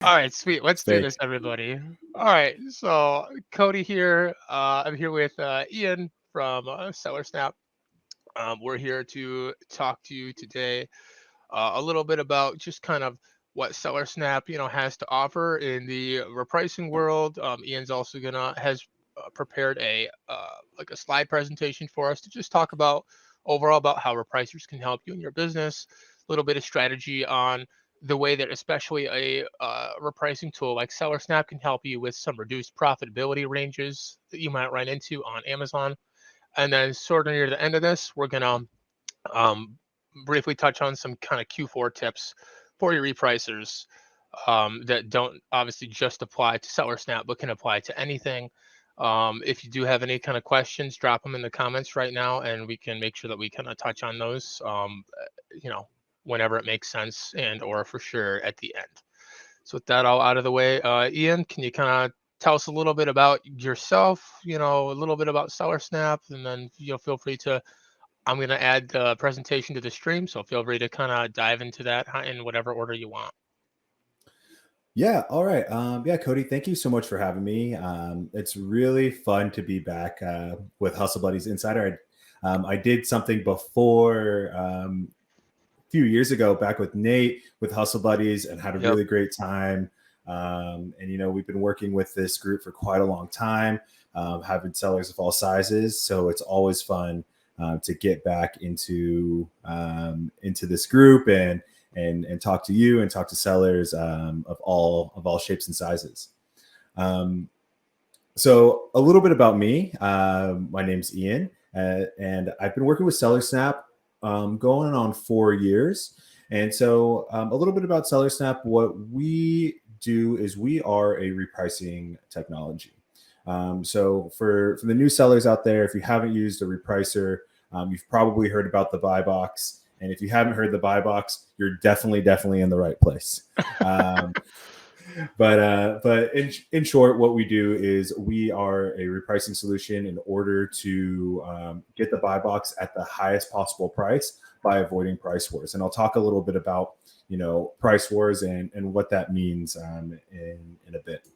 All right, sweet. Let's do this, Fake. everybody. All right, so Cody here. I'm here with Ian from Seller Snap. We're here to talk to you today a little bit about just kind of what Seller Snap, has to offer in the repricing world. Ian's also gonna has prepared a like a slide presentation for us to just talk about overall about how repricers can help you in your business. A little bit of strategy on the way that especially a repricing tool like Seller Snap can help you with some reduced profitability ranges that you might run into on Amazon. And then sort of near the end of this, we're gonna um, briefly touch on some kind of Q4 tips for your repricers that don't obviously just apply to Seller Snap, but can apply to anything. If you do have any kind of questions, drop them in the comments right now, and we can make sure that we kind of touch on those, you know, whenever it makes sense and or for sure at the end. So with that all out of the way, Ian, can you kind of tell us a little bit about yourself? A little bit about Seller Snap, and then feel free to I'm going to add the presentation to the stream, so feel free to kind of dive into that in whatever order you want. Yeah. All right. Yeah, Cody, thank you so much for having me. It's really fun to be back with Hustle Buddies Insider. I did something before a few years ago back with Nate with Hustle Buddies and had a Yep. really great time. And, we've been working with this group for quite a long time, having sellers of all sizes. So it's always fun to get back into this group and talk to you and talk to sellers of all shapes and sizes. Um, so a little bit about me. My name's Ian, and I've been working with Seller Snap going on 4 years. And so a little bit about Seller Snap. What we do is we are a repricing technology. So for the new sellers out there, if you haven't used a repricer, you've probably heard about the buy box. And if you haven't heard the buy box, you're definitely in the right place. Um, but in short, what we do is we are a repricing solution in order to get the buy box at the highest possible price by avoiding price wars. And I'll talk a little bit about price wars and what that means in a bit.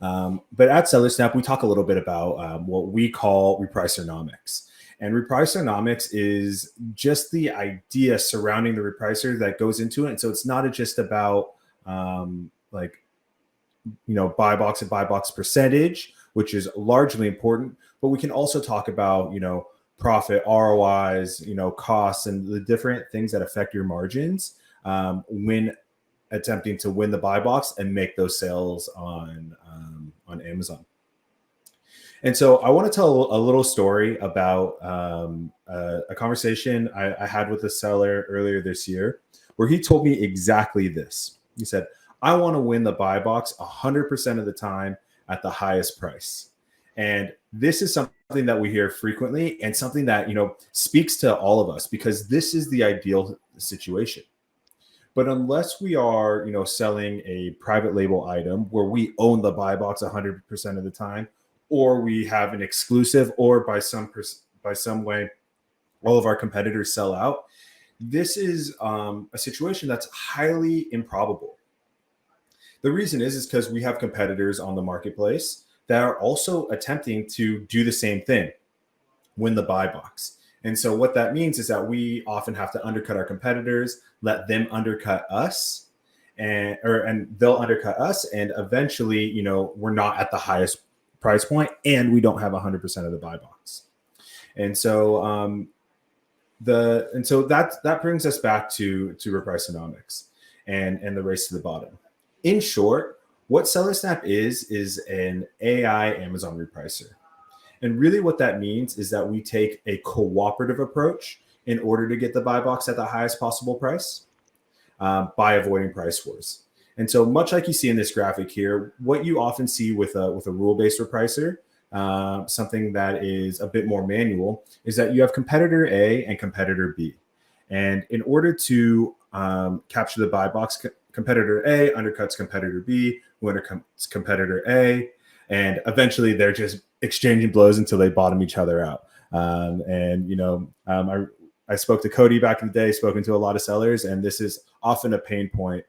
But at Seller Snap, we talk a little bit about what we call Repricernomics. And Repricernomics is just the idea surrounding the repricer that goes into it. And so it's not just about like buy box and buy box percentage, which is largely important, but we can also talk about profit, ROIs, costs, and the different things that affect your margins when attempting to win the buy box and make those sales on Amazon. And so I want to tell a little story about a conversation I had with a seller earlier this year where he told me exactly this. He said, I want to win the buy box 100% of the time at the highest price. And this is something that we hear frequently and something that, speaks to all of us because this is the ideal situation. But unless we are, selling a private label item where we own the buy box 100% of the time, or we have an exclusive, or by some way, all of our competitors sell out, this is a situation that's highly improbable. The reason is because we have competitors on the marketplace that are also attempting to do the same thing, win the buy box. And so what that means is that we often have to undercut our competitors, let them undercut us, and they'll undercut us, and eventually, we're not at the highest price point, and we don't have 100% of the buy box. And so that brings us back to Repricernomics and the race to the bottom. In short, what SellerSnap is an AI Amazon repricer. And really what that means is that we take a cooperative approach in order to get the buy box at the highest possible price by avoiding price wars. And so much like you see in this graphic here, what you often see with a rule-based repricer, something that is a bit more manual, is that you have competitor A and competitor B. And in order to capture the buy box, competitor A undercuts competitor B, who undercuts competitor A, and eventually they're just exchanging blows until they bottom each other out. I spoke to Cody back in the day, spoken to a lot of sellers, and this is often a pain point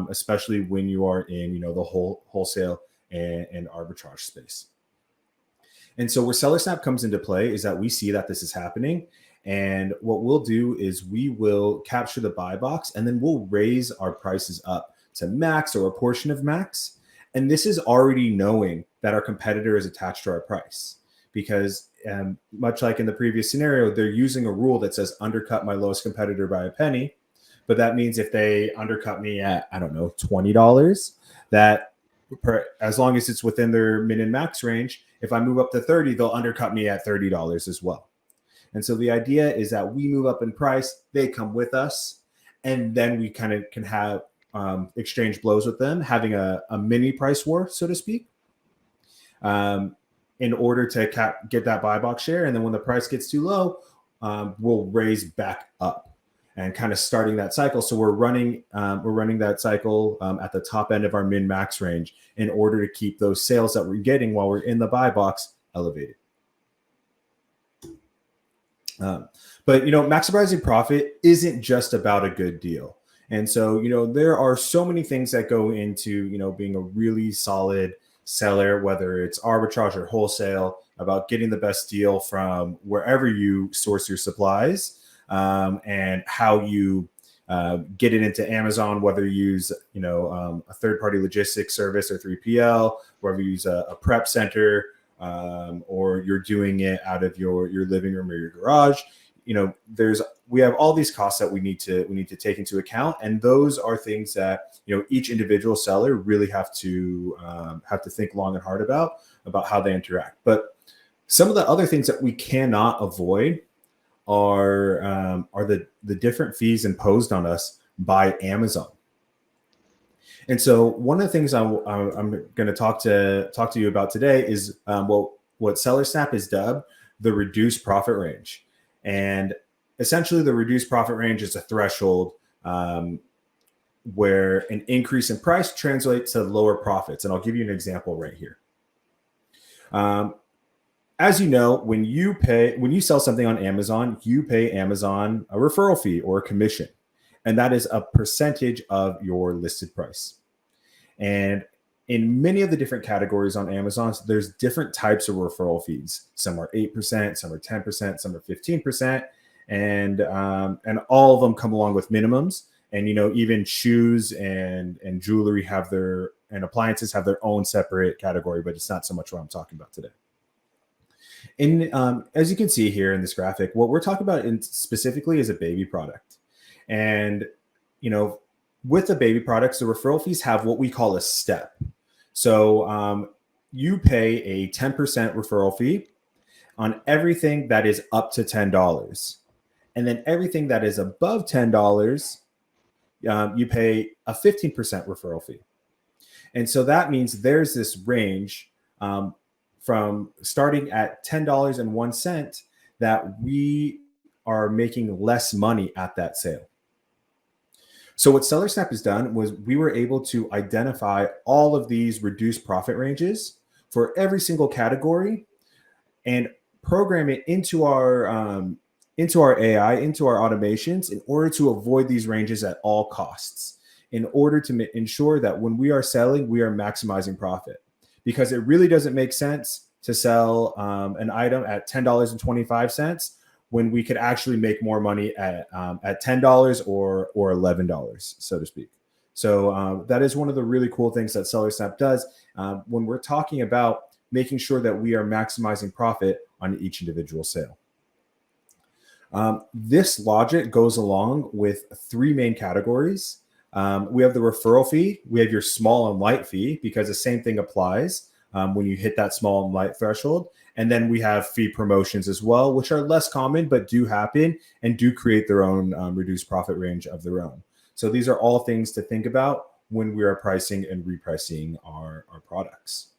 especially when you are in the wholesale and arbitrage space. And so where seller snap comes into play is that we see that this is happening. And what we'll do is we will capture the buy box and then we'll raise our prices up to max or a portion of max. And this is already knowing that our competitor is attached to our price, because much like in the previous scenario, they're using a rule that says undercut my lowest competitor by a penny. But that means if they undercut me at, I don't know, $20, that as long as it's within their min and max range, if I move up to 30, they'll undercut me at $30 as well. And so the idea is that we move up in price, they come with us, and then we kind of can have exchange blows with them, having a mini price war, so to speak, in order to get that buy box share. And then when the price gets too low, we'll raise back up and kind of starting that cycle. So we're running that cycle at the top end of our min max range in order to keep those sales that we're getting while we're in the buy box elevated. But maximizing profit isn't just about a good deal. And so there are so many things that go into being a really solid seller, whether it's arbitrage or wholesale, about getting the best deal from wherever you source your supplies, and how you get it into Amazon, whether you use a third-party logistics service or 3PL, whether you use a prep center, or you're doing it out of your living room or your garage. We have all these costs that we need to take into account, and those are things that each individual seller really have to think long and hard about how they interact. But some of the other things that we cannot avoid are the different fees imposed on us by Amazon. And so one of the things I'm going to talk to you about today is what SellerSnap is dubbed the reduced profit range. And essentially the reduced profit range is a threshold where an increase in price translates to lower profits. And I'll give you an example right here. As you know, when you sell something on Amazon, you pay Amazon a referral fee or a commission, and that is a percentage of your listed price. And in many of the different categories on Amazon, there's different types of referral fees. Some are 8%, some are 10%, some are 15%, and all of them come along with minimums. And even shoes and jewelry and appliances have their own separate category, but it's not so much what I'm talking about today. As you can see here in this graphic, what we're talking about specifically is a baby product. And, with the baby products, the referral fees have what we call a step. So you pay a 10% referral fee on everything that is up to $10. And then everything that is above $10, you pay a 15% referral fee. And so that means there's this range from starting at $10.01 that we are making less money at that sale. So what SellerSnap has done was we were able to identify all of these reduced profit ranges for every single category and program it into our AI, into our automations, in order to avoid these ranges at all costs, in order to ensure that when we are selling, we are maximizing profit. Because it really doesn't make sense to sell an item at $10.25 when we could actually make more money at $10 or $11, so to speak. So that is one of the really cool things that SellerSnap does when we're talking about making sure that we are maximizing profit on each individual sale. This logic goes along with three main categories. We have the referral fee. We have your small and light fee, because the same thing applies when you hit that small and light threshold. And then we have fee promotions as well, which are less common, but do happen and do create their own reduced profit range of their own. So these are all things to think about when we are pricing and repricing our products.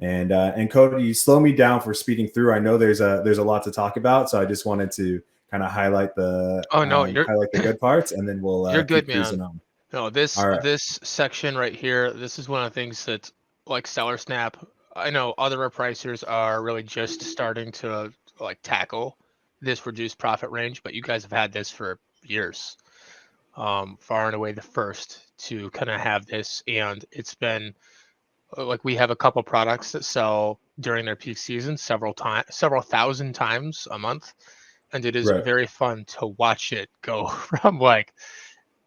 And Cody, slow me down for speeding through. I know there's a lot to talk about, so I just wanted to kind of highlight the highlight the good parts, and then we'll you're good, keep cruising man. on. No, this All right. this section right here, this is one of the things that, like SellerSnap, I know other repricers are really just starting to tackle this reduced profit range, but you guys have had this for years. far and away the first to kind of have this, and it's been like we have a couple products that sell during their peak season several thousand times a month, and it is Right. very fun to watch it go from like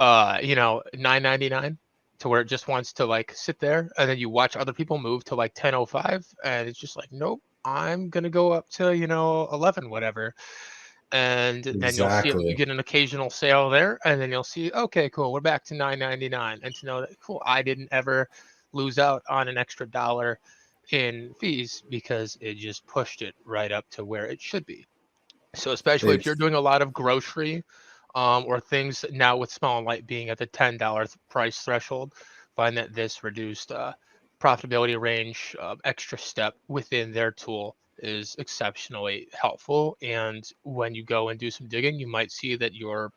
9.99 to where it just wants to like sit there, and then you watch other people move to like 10.05, and it's just like, nope, I'm gonna go up to 11 whatever, and then you'll see you Exactly. get an occasional sale there, and then you'll see, okay, cool, we're back to 9.99, and to know that, cool, I didn't ever lose out on an extra dollar in fees because it just pushed it right up to where it should be. So especially if you're It's doing a lot of grocery, or things now with Small and Light being at the $10 price threshold, find that this reduced profitability range, extra step within their tool is exceptionally helpful. And when you go and do some digging, you might see that your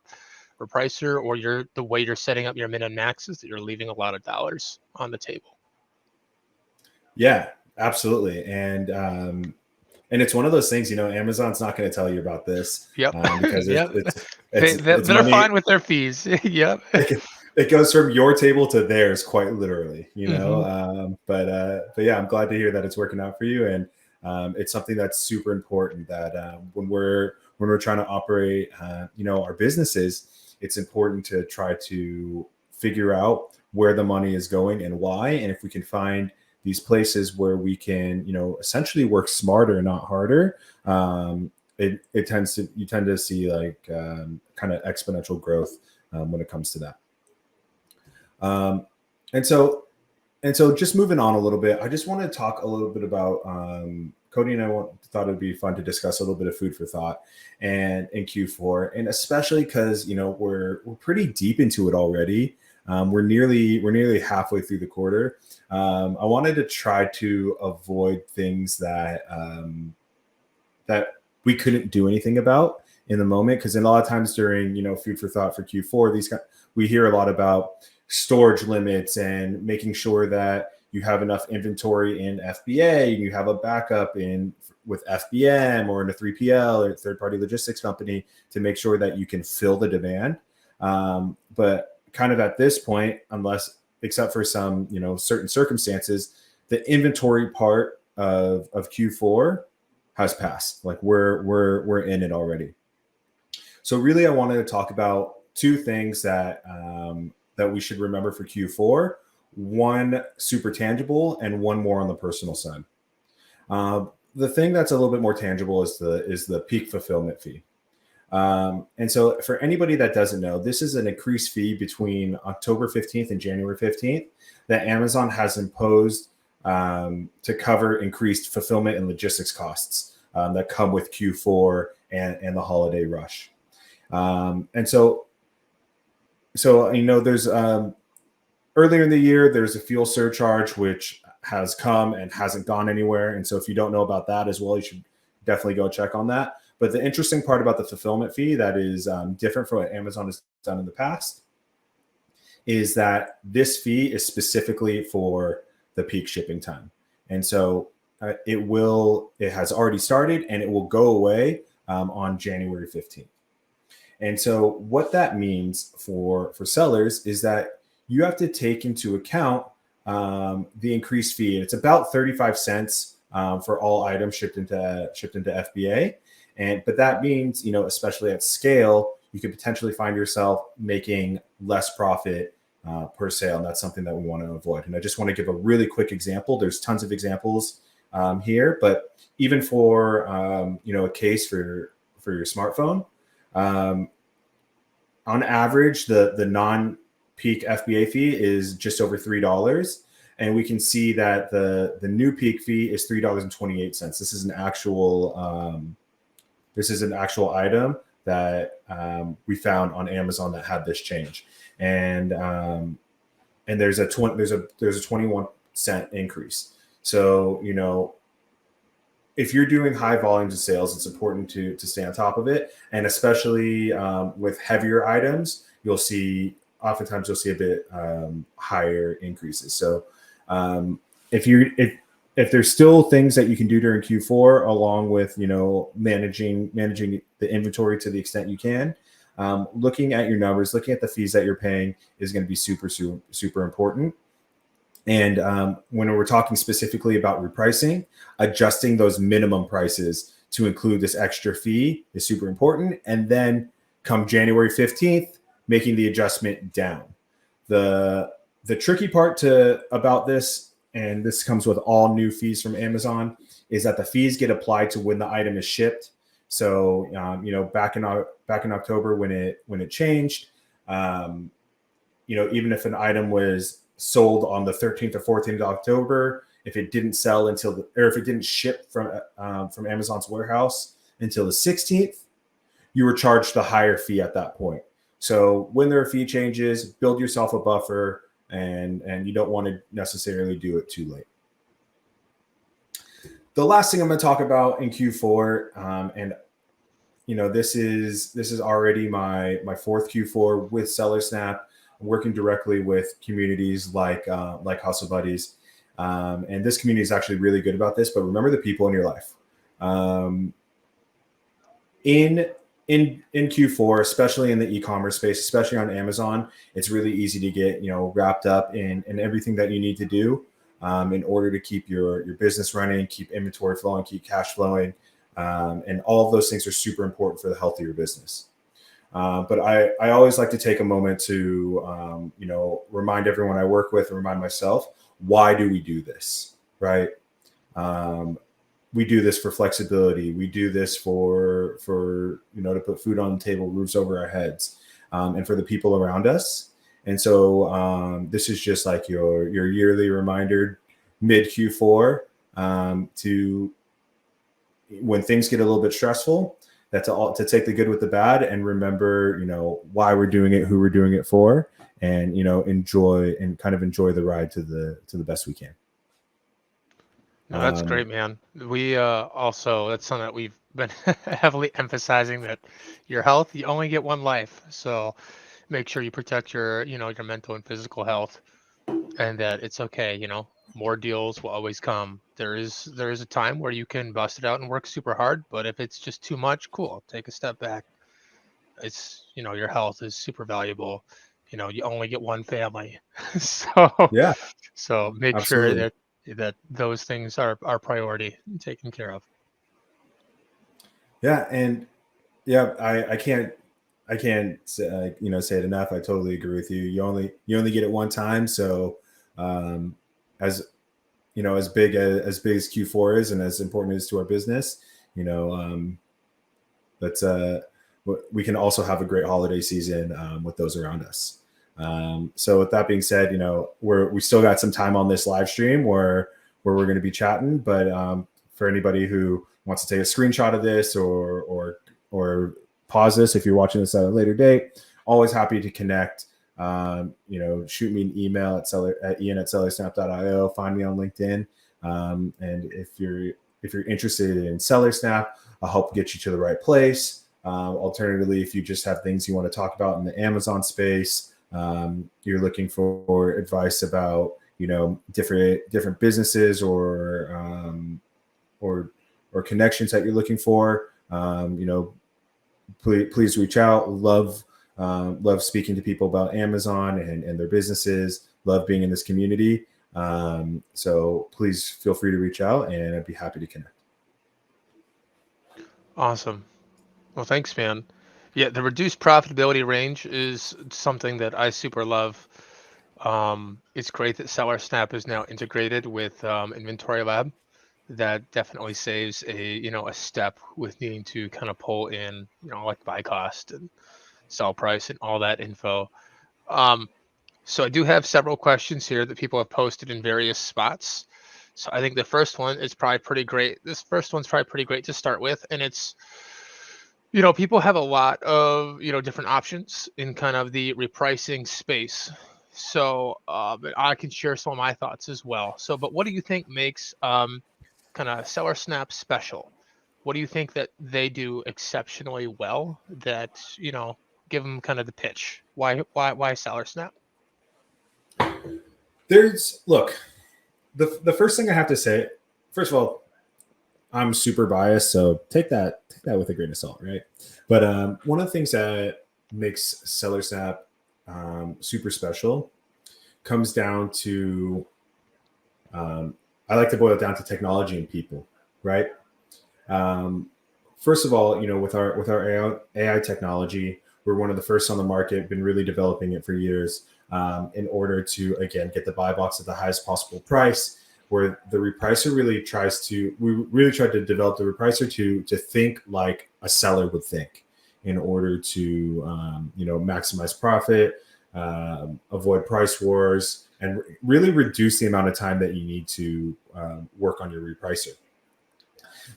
repricer or the way you're setting up your min and maxes, that you're leaving a lot of dollars on the table. Yeah, absolutely. And it's one of those things, Amazon's not going to tell you about this Yep. because Yep. it's They're money. fine with their fees. Yep. It goes from your table to theirs, quite literally. Hmm. But yeah, I'm glad to hear that it's working out for you, and it's something that's super important. That when we're trying to operate, our businesses, it's important to try to figure out where the money is going and why, and if we can find these places where we can, essentially work smarter, not harder. It tends to you tend to see like kind of exponential growth when it comes to that. Um, and so just moving on a little bit, I just want to talk a little bit about Cody and I thought it'd be fun to discuss a little bit of food for thought and in Q4, and especially because we're pretty deep into it already. We're nearly halfway through the quarter. I wanted to try to avoid things that we couldn't do anything about in the moment, because a lot of times during food for thought for Q4, we hear a lot about storage limits and making sure that you have enough inventory in FBA and you have a backup in with FBM or in a 3PL or third party logistics company to make sure that you can fill the demand. But kind of at this point, unless except for some certain circumstances, the inventory part of Q4 has passed. Like we're in it already. So really, I wanted to talk about two things that we should remember for Q4. One super tangible, and one more on the personal side. The thing that's a little bit more tangible is the peak fulfillment fee. And so, for anybody that doesn't know, this is an increased fee between October 15th and January 15th that Amazon has imposed to cover increased fulfillment and logistics costs that come with Q4 and the holiday rush. And so there's earlier in the year, there's a fuel surcharge, which has come and hasn't gone anywhere. And so if you don't know about that as well, you should definitely go check on that. But the interesting part about the fulfillment fee that is different from what Amazon has done in the past is that this fee is specifically for the peak shipping time. And so it has already started, and it will go away on January 15th. And so what that means for sellers is that you have to take into account the increased fee. And it's about 35 cents for all items shipped into FBA. But that means, especially at scale, you could potentially find yourself making less profit per sale. And that's something that we want to avoid. And I just want to give a really quick example. There's tons of examples here, but even for, a case for your smartphone, on average, the non-peak FBA fee is just over $3, and we can see that the new peak fee is $3.28. This is an actual item that we found on Amazon that had this change, and there's a 21-cent increase. So if you're doing high volumes of sales, it's important to stay on top of it. And especially with heavier items, oftentimes you'll see a bit higher increases. So if there's still things that you can do during Q4, along with managing the inventory to the extent you can, looking at your numbers, looking at the fees that you're paying is going to be super, super, super important. And when we're talking specifically about repricing, adjusting those minimum prices to include this extra fee is super important. And then come January 15th, making the adjustment down. The tricky part about this, and this comes with all new fees from Amazon, is that the fees get applied to when the item is shipped. So back in October when it changed, even if an item was sold on the 13th or 14th of October, if it didn't sell or if it didn't ship from Amazon's warehouse until the 16th, you were charged the higher fee at that point. So when there are fee changes, build yourself a buffer, and you don't want to necessarily do it too late. The last thing I'm going to talk about in Q4, and this is already my fourth Q4 with SellerSnap. I'm working directly with communities like Hustle Buddies, and this community is actually really good about this. But remember the people in your life. In Q4, especially in the e-commerce space, especially on Amazon, it's really easy to get wrapped up in everything that you need to do in order to keep your business running, keep inventory flowing, keep cash flowing, and all of those things are super important for the health of your business. But I always like to take a moment to remind everyone I work with and remind myself, why do we do this, right? We do this for flexibility. We do this for to put food on the table, roofs over our heads, and for the people around us. And so this is just like your yearly reminder, mid Q4, to when things get a little bit stressful, to take the good with the bad and remember why we're doing it, who we're doing it for, and enjoy the ride to the best we can. No, that's great, man. We also, that's something that we've been heavily emphasizing, that your health, you only get one life. So make sure you protect your mental and physical health, and that it's okay, more deals will always come. There is a time where you can bust it out and work super hard, but if it's just too much, cool, take a step back. It's, your health is super valuable. You only get one family. So Yeah, so make sure absolutely. that those things are priority and taken care of. Yeah, and yeah, I can't say it enough. I totally agree with you. You only get it one time. So as as big as Q4 is and as important it is to our business, let's we can also have a great holiday season with those around us. So with that being said, we still got some time on this live stream where we're going to be chatting. But for anybody who wants to take a screenshot of this or pause this if you're watching this at a later date, always happy to connect. Shoot me an email at ian@sellersnap.io. Find me on LinkedIn. And if you're interested in SellerSnap, I'll help get you to the right place. Alternatively, if you just have things you want to talk about in the Amazon space, you're looking for advice about different businesses or connections that you're looking for, please reach out. Love speaking to people about Amazon and their businesses. Love being in this community. So please feel free to reach out, and I'd be happy to connect. Awesome. Well, thanks, man. Yeah, the reduced profitability range is something that I super love. It's great that SellerSnap is now integrated with Inventory Lab. That definitely saves a step with needing to kind of pull in like buy cost and sell price and all that info. So I do have several questions here that people have posted in various spots. So I think the first one is probably pretty great. This first one's probably pretty great to start with, and it's people have a lot of different options in kind of the repricing space. So I can share some of my thoughts as well. So, but what do you think makes kind of SellerSnap special? What do you think that they do exceptionally well that give them kind of the pitch? Why SellerSnap? Look, the first thing I have to say, first of all, I'm super biased, so take that with a grain of salt, right? But one of the things that makes SellerSnap super special comes down to I like to boil it down to technology and people, right? Um, First of all, with our AI technology, we're one of the first on the market. Been really developing it for years in order to again get the buy box at the highest possible price. Where the repricer really we really tried to develop the repricer to think like a seller would think, in order to maximize profit, avoid price wars, and really reduce the amount of time that you need to work on your repricer.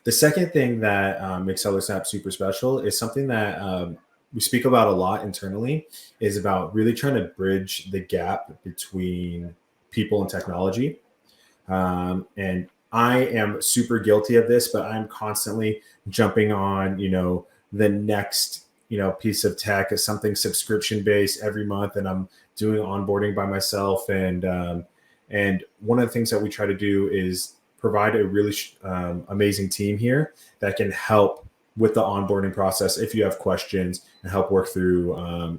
The second thing that makes SellerSnap super special is something that we speak about a lot internally, is about really trying to bridge the gap between people and technology. And I am super guilty of this, but I'm constantly jumping on, the next, piece of tech is something subscription based every month, and I'm doing onboarding by myself. And one of the things that we try to do is provide a really amazing team here that can help with the onboarding process if you have questions, and help work through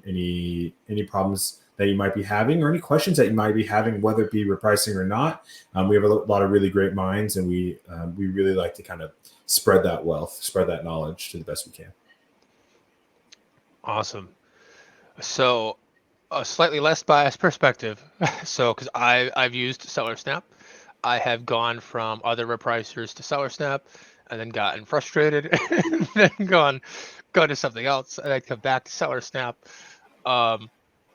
any problems that you might be having, or any questions that you might be having, whether it be repricing or not. We have a lot of really great minds, and we really like to kind of spread that wealth, spread that knowledge to the best we can. Awesome. So a slightly less biased perspective. So because I've used SellerSnap, I have gone from other repricers to SellerSnap, and then gotten frustrated, and then gone to something else, and I'd come back to SellerSnap. Um,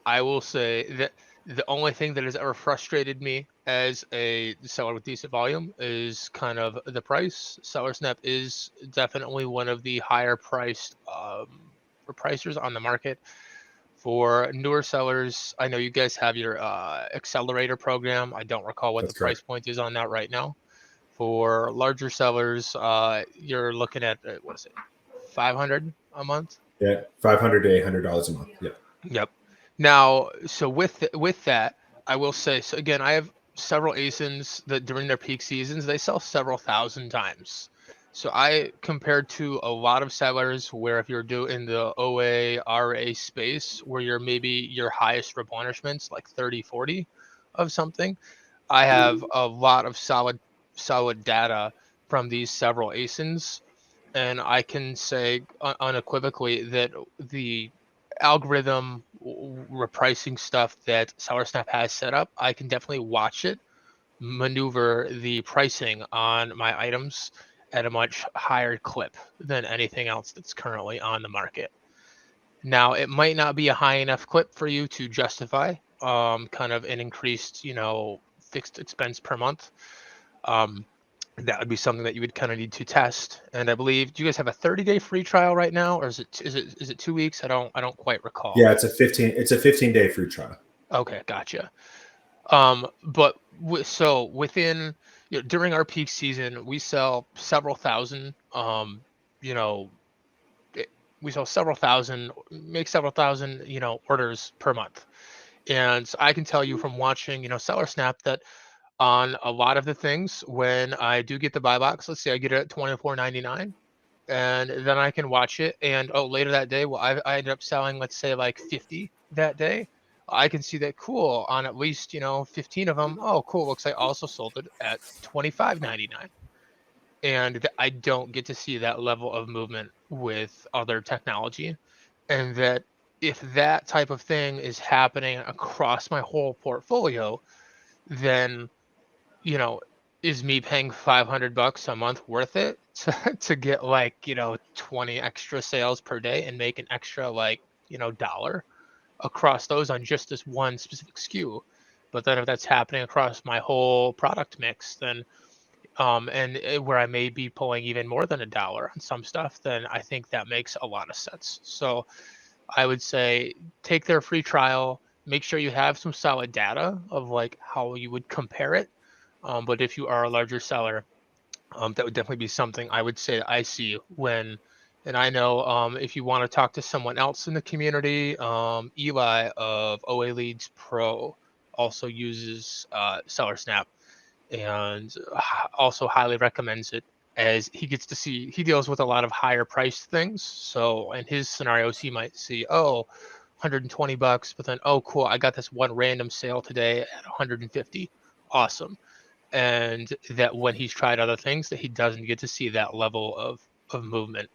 I will say that the only thing that has ever frustrated me as a seller with decent volume is kind of the price. SellerSnap is definitely one of the higher priced repricers on the market. For newer sellers, I know you guys have your accelerator program. I don't recall what the That's price correct. point is on that right now. For larger sellers, you're looking at what is it, 500 a month? Yeah, $500 to $800 a month. Yeah, Yep. Now, so with that, I will say, so again, I have several ASINs that during their peak seasons they sell several thousand times. So I compared to a lot of sellers where if you're doing the OA RA space where you're maybe your highest replenishments like 30, 40 of something, I have a lot of solid data from these several ASINs, and I can say unequivocally that the algorithm repricing stuff that SellerSnap has set up, I can definitely watch it maneuver the pricing on my items at a much higher clip than anything else that's currently on the market. Now, it might not be a high enough clip for you to justify kind of an increased, fixed expense per month. Um, that would be something that you would kind of need to test. And I believe, do you guys have a 30-day free trial right now, or is it 2 weeks? I don't quite recall. yeah. It's a 15-day free trial. Okay, gotcha. But so within, during our peak season, we sell several thousand. You know, it, we sell several thousand, make several thousand, orders per month. And I can tell you from watching, SellerSnap that on a lot of the things, when I do get the buy box, let's say I get it at 24.99, and then I can watch it. And oh, later that day, well, I ended up selling, let's say, like 50 that day. I can see that cool on at least 15 of them. Oh, cool. Looks like I also sold it at 25.99, and I don't get to see that level of movement with other technology. And that if that type of thing is happening across my whole portfolio, then you know, is me paying $500 a month worth it to get like, 20 extra sales per day and make an extra like, dollar across those on just this one specific SKU? But then if that's happening across my whole product mix, then where I may be pulling even more than a dollar on some stuff, then I think that makes a lot of sense. So I would say take their free trial, make sure you have some solid data of like how you would compare it. But if you are a larger seller, that would definitely be something I would say I see when, and I know if you want to talk to someone else in the community, Eli of OA Leads Pro also uses SellerSnap and also highly recommends it. as he gets to see, he deals with a lot of higher priced things. So in his scenarios, he might see, oh, $120, but then, oh, cool, I got this one random sale today at 150. Awesome. And that when he's tried other things, that he doesn't get to see that level of movement.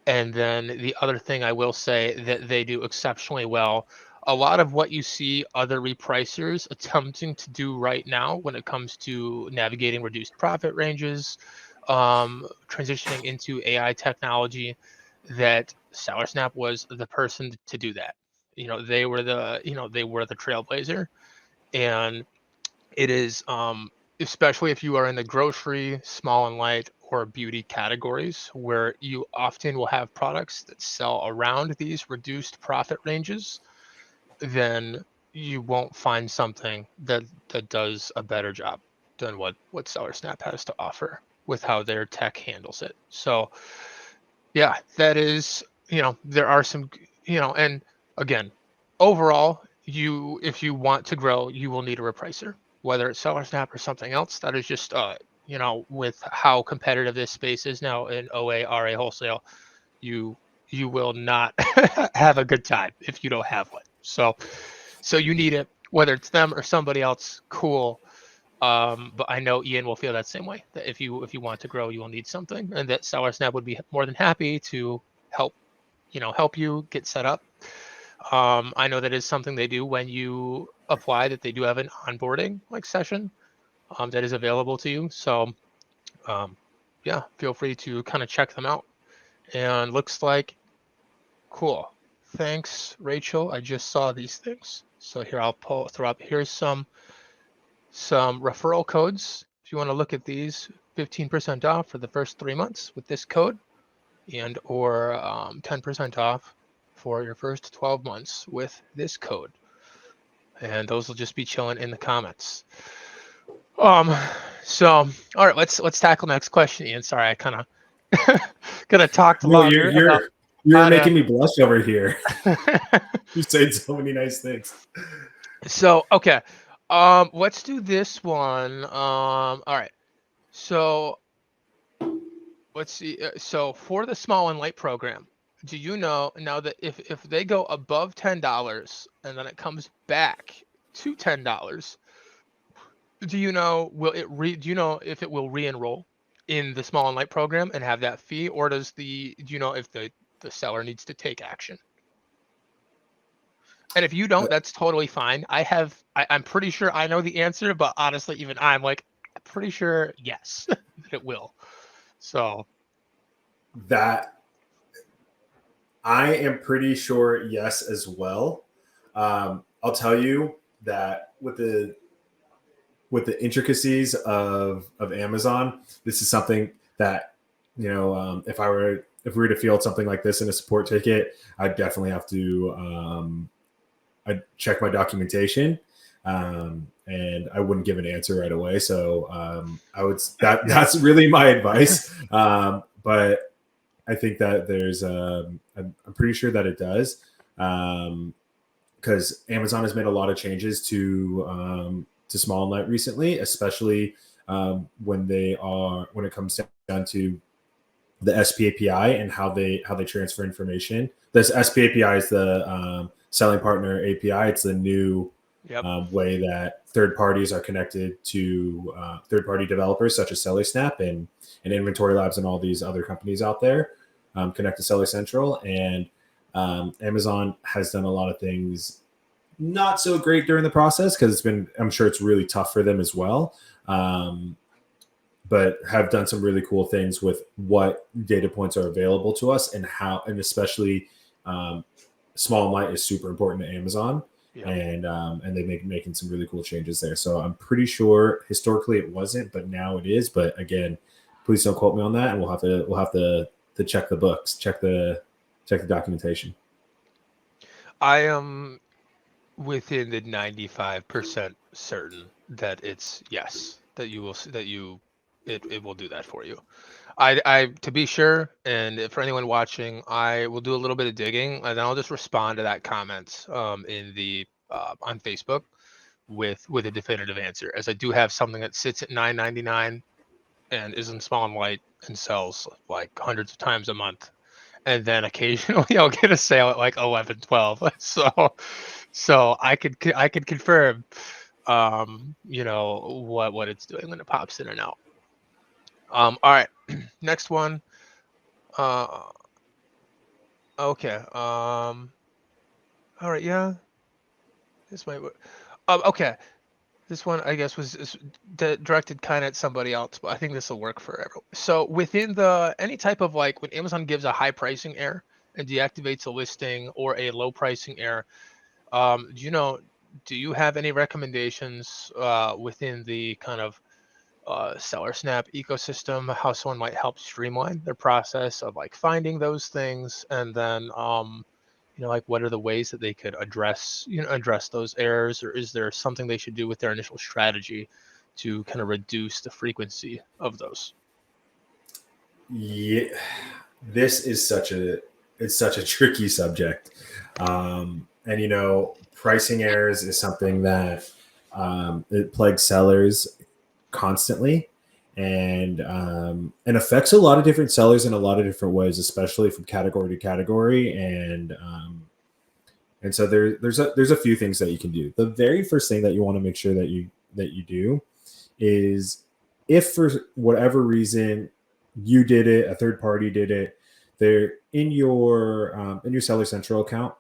And then the other thing I will say that they do exceptionally well, a lot of what you see other repricers attempting to do right now when it comes to navigating reduced profit ranges, transitioning into AI technology, that SellerSnap was the person to do that. They were the trailblazer, and it is, especially if you are in the grocery, small and light, or beauty categories, where you often will have products that sell around these reduced profit ranges, then you won't find something that does a better job than what SellerSnap has to offer with how their tech handles it. So yeah, that is, there are some, and again, overall, if you want to grow, you will need a repricer, whether it's SellerSnap or something else. That is just, with how competitive this space is now in OA, RA wholesale, you you will not have a good time if you don't have one. So you need it, whether it's them or somebody else, cool. But I know Ian will feel that same way. That if you want to grow, you will need something, and that SellerSnap would be more than happy to help help you get set up. I know that is something they do when you apply. That they do have an onboarding session that is available to you. So um, yeah, feel free to kind of check them out. And looks like cool. Thanks, Rachel. I just saw these things. So here I'll throw up. Here's some referral codes. If you want to look at these, 15% off for the first 3 months with this code, and or 10% off for your first 12 months with this code. And those will just be chilling in the comments. So all right, let's tackle next question, Ian. Sorry, I kind of talked No, longer about you're how to. making me blush over here. You're saying so many nice things. So okay, let's do this one. All right. So let's see. So for the small and light program, do you know now that if they go above $10 and then it comes back to $10, do you know do you know if it will re-enroll in the small and light program and have that fee, or do you know if the seller needs to take action? And if you don't, that's totally fine. I'm pretty sure I know the answer, but honestly, even I'm pretty sure yes, that it will. So That I am pretty sure yes as well. I'll tell you that with the intricacies of Amazon, this is something that if we were to field something like this in a support ticket, I'd definitely have to I'd check my documentation. And I wouldn't give an answer right away. So that's really my advice. But I think that there's I'm pretty sure that it does, because Amazon has made a lot of changes to small and light recently, especially when it comes down to the SP API and how they transfer information. This SP API is the selling partner API. It's the new yep. way that third parties are connected to third party developers such as SellerSnap and Inventory Labs and all these other companies out there connect to Seller Central. And Amazon has done a lot of things not so great during the process because I'm sure it's really tough for them as well. But have done some really cool things with what data points are available to us and especially small and light is super important to Amazon. Yep. And they making some really cool changes there. So I'm pretty sure historically it wasn't, but now it is. But again, please don't quote me on that, and we'll have to check the books, check the documentation. I am within the 95% certain that it's yes, that it will do that for you. I to be sure, and for anyone watching, I will do a little bit of digging, and then I'll just respond to that comment in the on Facebook with a definitive answer, as I do have something that sits at $9.99 and is in small and white and sells like hundreds of times a month. And then occasionally I'll get a sale at like 11, 12. So I could confirm, what it's doing when it pops in and out. All right, next one. Uh, okay. All right, yeah, this might work. Okay. This one, I guess, was directed kind of at somebody else, but I think this will work for everyone. So within any type of like when Amazon gives a high pricing error and deactivates a listing or a low pricing error, do do you have any recommendations within the kind of Seller Snap ecosystem, how someone might help streamline their process of like finding those things, and then like what are the ways that they could address those errors, or is there something they should do with their initial strategy to kind of reduce the frequency of those? Yeah, this is such a tricky subject, and pricing errors is something that it plagues sellers constantly, and affects a lot of different sellers in a lot of different ways, especially from category to category, and so there's a few things that you can do. The very first thing that you want to make sure that you do is, if for whatever reason you did it, a third party did it, they're in your Seller Central account,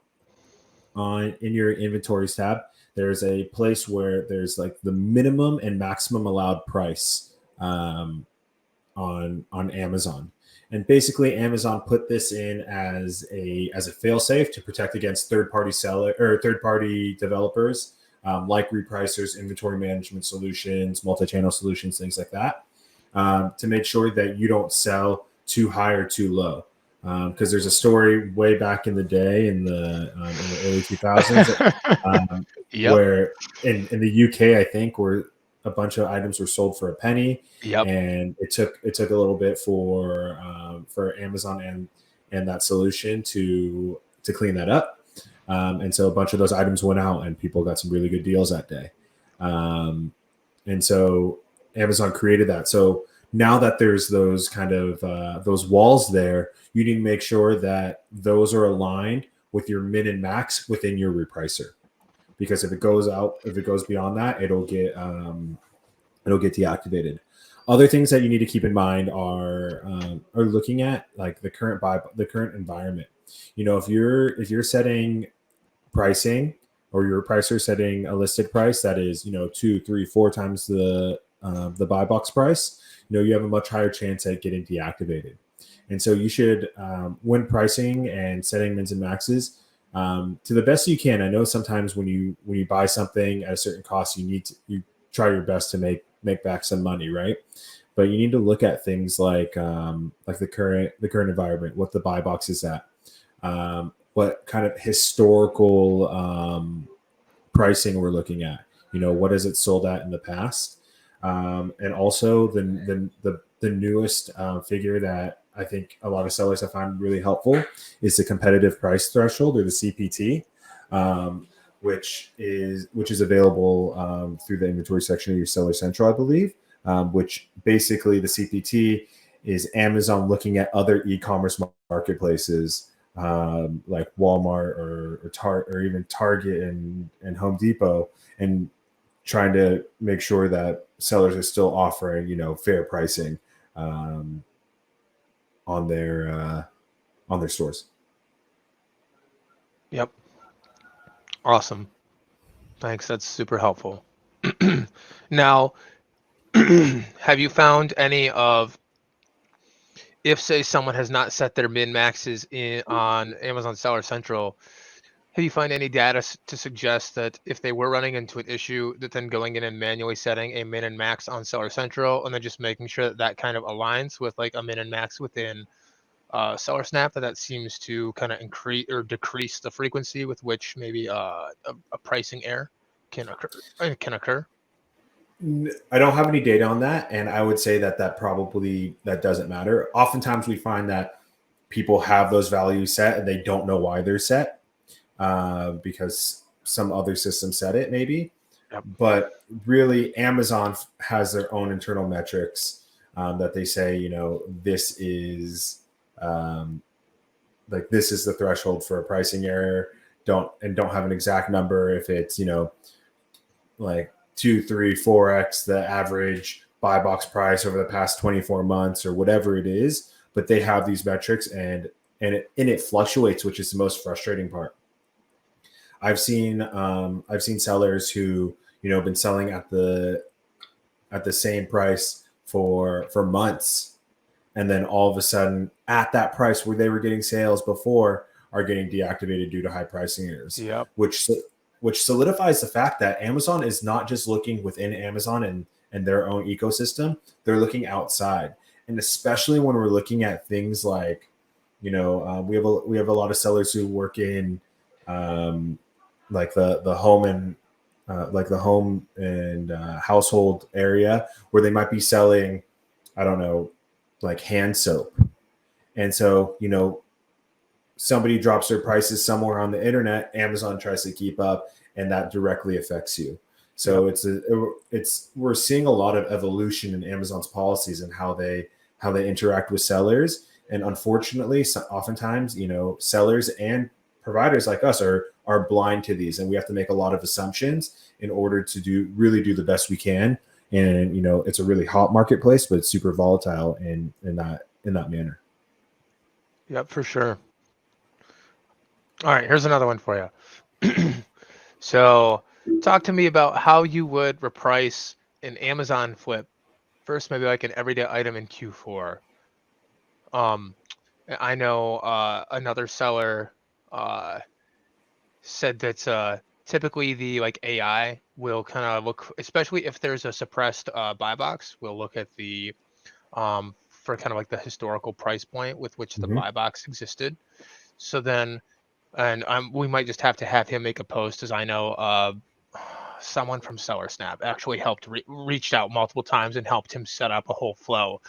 in your inventories tab, there's a place where there's like the minimum and maximum allowed price, on Amazon. And basically Amazon put this in as a fail-safe to protect against third-party seller or third-party developers, like repricers, inventory management solutions, multi-channel solutions, things like that, to make sure that you don't sell too high or too low. Because there's a story way back in the day, in the early 2000s, Yep. where in the UK, I think, where a bunch of items were sold for a penny, Yep. and it took a little bit for Amazon and that solution to clean that up, and so a bunch of those items went out, and people got some really good deals that day, um, and so Amazon created that. So now that there's those kind of those walls there, you need to make sure that those are aligned with your min and max within your repricer, because if it goes beyond that, it'll get deactivated. Other things that you need to keep in mind are looking at like the current environment. If you're setting pricing, or your pricer setting a listed price that is 2, 3, 4 times the buy box price, you have a much higher chance at getting deactivated. And so you should, when pricing and setting mins and maxes, to the best you can. I know sometimes when you buy something at a certain cost, you try your best to make back some money, right? But you need to look at things like the current environment, what the buy box is at, what kind of historical pricing we're looking at. What has it sold at in the past, and also the newest figure that I think a lot of sellers have found really helpful is the competitive price threshold, or the CPT, which is available through the inventory section of your Seller Central, I believe. Which basically, the CPT is Amazon looking at other e-commerce marketplaces, like Walmart or even Target and Home Depot, and trying to make sure that sellers are still offering fair pricing, on their stores. Yep. Awesome. Thanks. That's super helpful. Now, have you found any of, if say someone has not set their min maxes in on Amazon Seller Central, have you found any data to suggest that if they were running into an issue, that then going in and manually setting a min and max on Seller Central, and then just making sure that that kind of aligns with like a min and max within Seller Snap, that seems to kind of increase or decrease the frequency with which maybe a pricing error can occur? I don't have any data on that, and I would say that doesn't matter. Oftentimes, we find that people have those values set and they don't know why they're set, because some other system set it, maybe. Yep. But really, Amazon has their own internal metrics, that they say, this is this is the threshold for a pricing error. Don't have an exact number if it's like 2, 3, 4x the average buy box price over the past 24 months or whatever it is. But they have these metrics, and it fluctuates, which is the most frustrating part. I've seen sellers who been selling at the same price for months, and then all of a sudden at that price where they were getting sales before are getting deactivated due to high pricing errors. Yep. Which solidifies the fact that Amazon is not just looking within Amazon and their own ecosystem. They're looking outside, and especially when we're looking at things like, we have a lot of sellers who work in like the home and household area, where they might be selling, I don't know, like hand soap. And so, somebody drops their prices somewhere on the internet, Amazon tries to keep up, and that directly affects you. So we're seeing a lot of evolution in Amazon's policies and how they interact with sellers. And unfortunately, oftentimes, sellers and providers like us are blind to these, and we have to make a lot of assumptions in order to really do the best we can. And it's a really hot marketplace, but it's super volatile in that manner. Yep, for sure. All right, here's another one for you. So, talk to me about how you would reprice an Amazon flip. First, maybe like an everyday item in Q4. I know another seller said that typically the like AI will kind of look, especially if there's a suppressed buy box, we'll look at the for kind of like the historical price point with which the buy box existed. So then, and we might just have to have him make a post, as I know someone from SellerSnap actually helped reached out multiple times and helped him set up a whole flow,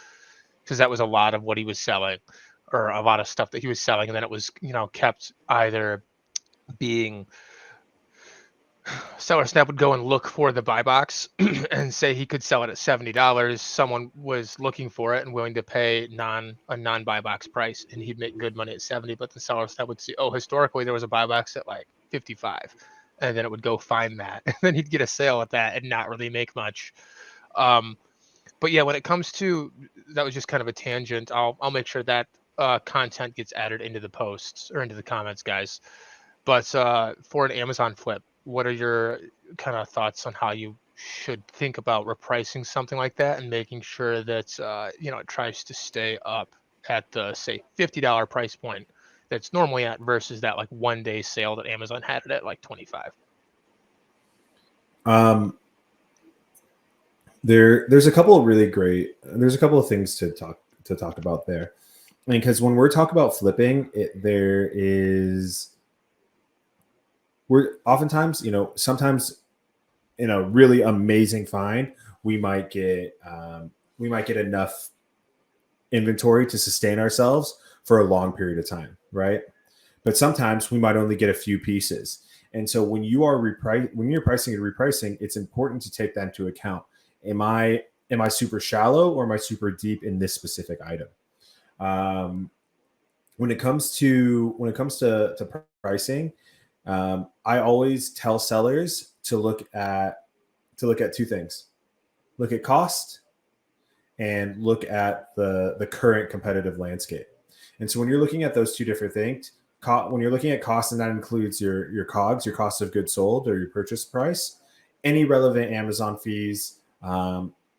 because that was a lot of what he was selling, or a lot of stuff that he was selling, and then it was kept either being SellerSnap would go and look for the buy box and say he could sell it at $70. Someone was looking for it and willing to pay a non buy box price, and he'd make good money at 70. But the SellerSnap would see, oh, historically there was a buy box at like 55, and then it would go find that, and then he'd get a sale at that and not really make much. But yeah, when it comes to, that was just kind of a tangent. I'll make sure that content gets added into the posts or into the comments, guys. But for an Amazon flip, what are your kind of thoughts on how you should think about repricing something like that and making sure that it tries to stay up at the, say, $50 price point that's normally at, versus that like 1 day sale that Amazon had it at like 25? There's a couple of things to talk about there. I mean, because when we're talking about flipping, we're oftentimes, sometimes in a really amazing find, we might get enough inventory to sustain ourselves for a long period of time, right? But sometimes we might only get a few pieces. And so when you're pricing and repricing, it's important to take that into account. Am I super shallow, or am I super deep in this specific item? When it comes to pricing, I always tell sellers to look at two things: look at cost and look at the current competitive landscape. And so when you're looking at those two different things, when you're looking at cost, and that includes your COGS, your cost of goods sold, or your purchase price, any relevant Amazon fees,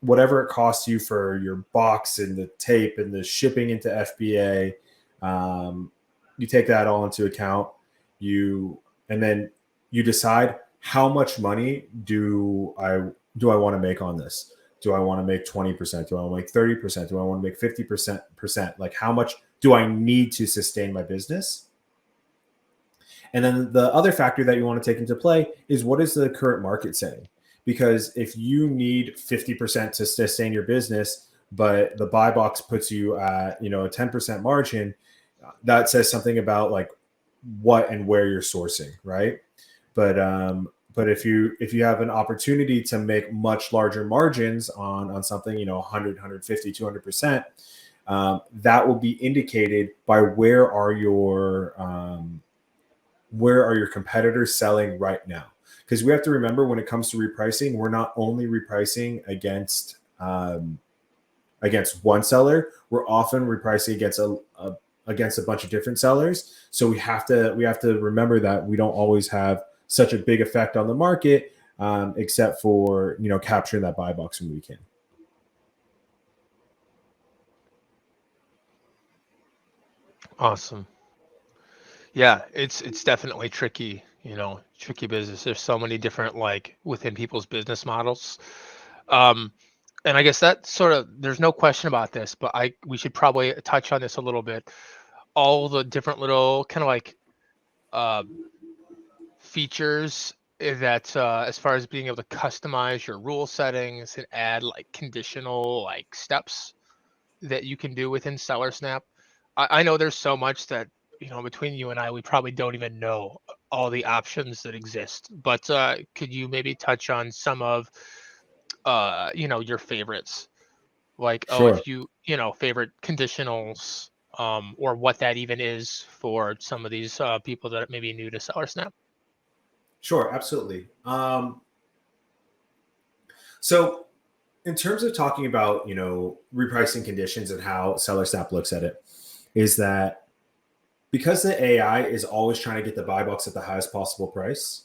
whatever it costs you for your box and the tape and the shipping into FBA, you take that all into account. And then you decide, how much money do I want to make on this? Do I want to make 20%? Do I want to make 30%? Do I want to make 50%? Like, how much do I need to sustain my business? And then the other factor that you want to take into play is, what is the current market saying? Because if you need 50% to sustain your business, but the buy box puts you at a 10% margin, that says something about like what and where you're sourcing, right? But But if you have an opportunity to make much larger margins on something, 100, 150, 200%, that will be indicated by where are your competitors selling right now. Because we have to remember, when it comes to repricing, we're not only repricing against one seller, we're often repricing against a bunch of different sellers. So we have to remember that we don't always have such a big effect on the market, except for capturing that buy box when we can. Awesome. Yeah, it's definitely tricky, tricky business. There's so many different like within people's business models. Um, and I guess that sort of there's no question about this, but we should probably touch on this a little bit. All the different little kind of like uh, features that as far as being able to customize your rule settings and add like conditional like steps that you can do within SellerSnap. I know there's so much that between you and I, we probably don't even know all the options that exist. But could you maybe touch on some of your favorites? Like, oh, Sure. if favorite conditionals, or what that even is for some of these people that may be new to SellerSnap. Sure, absolutely. So in terms of talking about repricing conditions and how SellerSnap looks at it, is that because the AI is always trying to get the buy box at the highest possible price,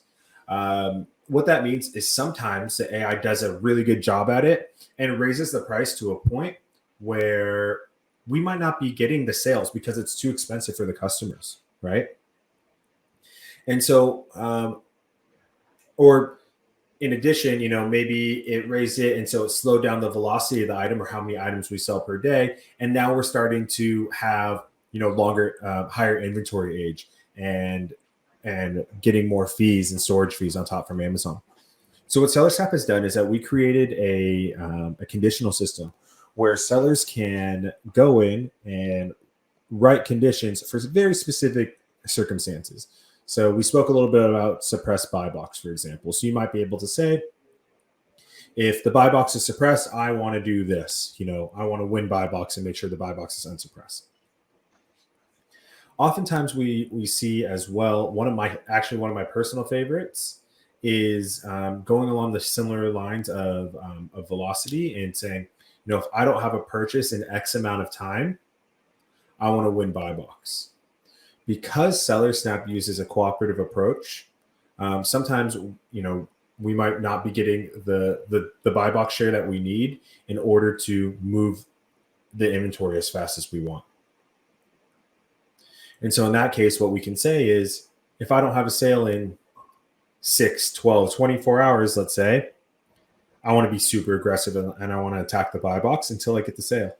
what that means is sometimes the AI does a really good job at it and raises the price to a point where we might not be getting the sales because it's too expensive for the customers, right? And so, or in addition, maybe it raised it and so it slowed down the velocity of the item or how many items we sell per day. And now we're starting to have, longer, higher inventory age and getting more fees and storage fees on top from Amazon. So what SellerSnap has done is that we created a conditional system where sellers can go in and write conditions for very specific circumstances. So we spoke a little bit about suppressed buy box, for example. So you might be able to say, if the buy box is suppressed, I want to do this. I want to win buy box and make sure the buy box is unsuppressed. Oftentimes we see as well, one of my personal favorites is going along the similar lines of velocity and saying, if I don't have a purchase in X amount of time, I want to win buy box. Because SellerSnap uses a cooperative approach, sometimes we might not be getting the buy box share that we need in order to move the inventory as fast as we want. And so in that case, what we can say is, if I don't have a sale in 6, 12, 24 hours, let's say, I want to be super aggressive and I want to attack the buy box until I get the sale.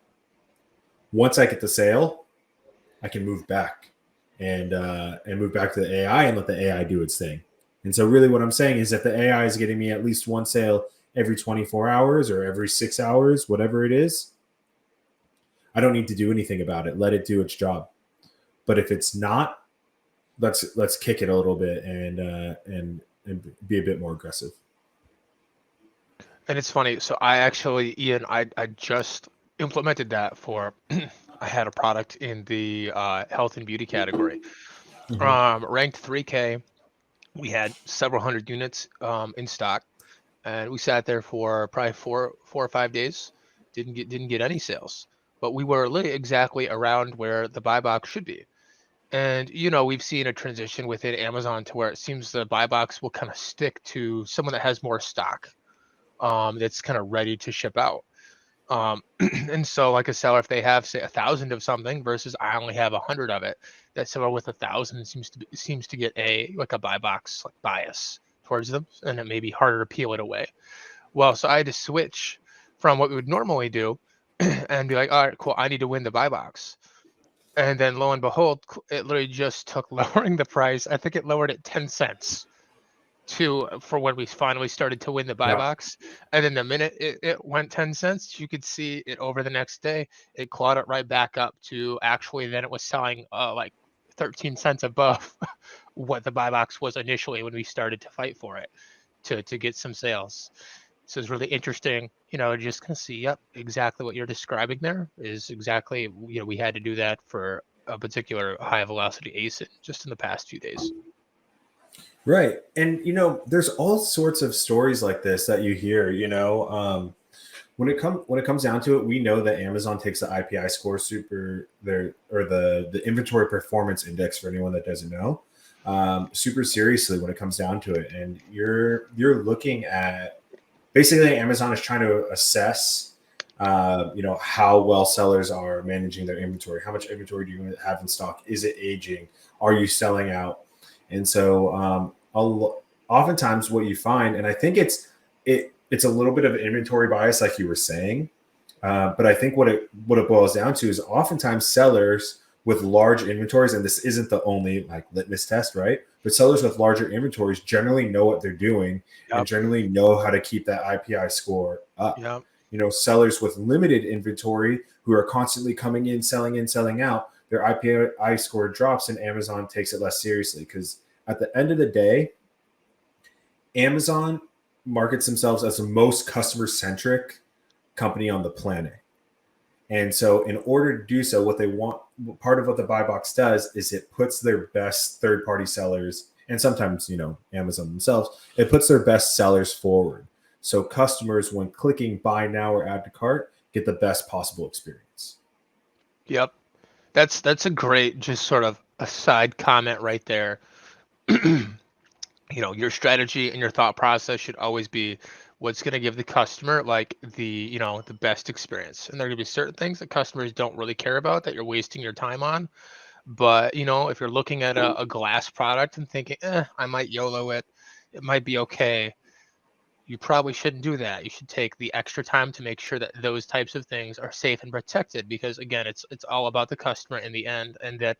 Once I get the sale, I can move back and move back to the AI and let the AI do its thing. And so really what I'm saying is, if the AI is getting me at least one sale every 24 hours or every 6 hours, whatever it is, I don't need to do anything about it. Let it do its job. But if it's not, let's kick it a little bit and be a bit more aggressive. And it's funny. So Ian, I just implemented that for. I had a product in the health and beauty category, ranked 3K. We had several hundred units in stock, and we sat there for probably four or 5 days. Didn't get any sales, but we were literally exactly around where the buy box should be. And we've seen a transition within Amazon to where it seems the buy box will kind of stick to someone that has more stock, that's kind of ready to ship out. And so like a seller, if they have say 1,000 of something versus I only have 100 of it, that seller with 1,000 seems to get a buy box like bias towards them, and it may be harder to peel it away. Well, so I had to switch from what we would normally do and be like, all right, cool, I need to win the buy box. And then lo and behold, it literally just took lowering the price. I think it lowered it 10 cents for when we finally started to win the buy Yeah. box. And then the minute it went 10 cents, you could see it over the next day. It clawed it right back up to actually then it was selling like 13 cents above what the buy box was initially when we started to fight for it. to get some sales. So it's really interesting, just kind of see, yep, exactly what you're describing there is exactly, we had to do that for a particular high velocity ASIN just in the past few days. Right. And there's all sorts of stories like this that you hear, when it comes down to it, we know that Amazon takes the IPI score the inventory performance index, for anyone that doesn't know, super seriously when it comes down to it. And you're looking at, basically, Amazon is trying to assess how well sellers are managing their inventory. How much inventory do you have in stock? Is it aging? Are you selling out? And so oftentimes what you find, and I think it's a little bit of inventory bias, like you were saying, but I think what it boils down to is oftentimes sellers with large inventories, and this isn't the only like litmus test, right? But sellers with larger inventories generally know what they're doing and Yep. generally know how to keep that IPI score up. Yep. Sellers with limited inventory who are constantly coming in, selling out, their IPI score drops, and Amazon takes it less seriously, because at the end of the day, Amazon markets themselves as the most customer-centric company on the planet. And so in order to do so, what they want, part of what the buy box does is it puts their best third-party sellers, and sometimes, Amazon themselves, it puts their best sellers forward. So customers, when clicking buy now or add to cart, get the best possible experience. Yep. That's a great, just sort of a side comment right there. Your strategy and your thought process should always be what's going to give the customer like the best experience. And there are going to be certain things that customers don't really care about that you're wasting your time on. But, if you're looking at a glass product and thinking, I might YOLO it, it might be okay, you probably shouldn't do that. You should take the extra time to make sure that those types of things are safe and protected, because again, it's all about the customer in the end, and that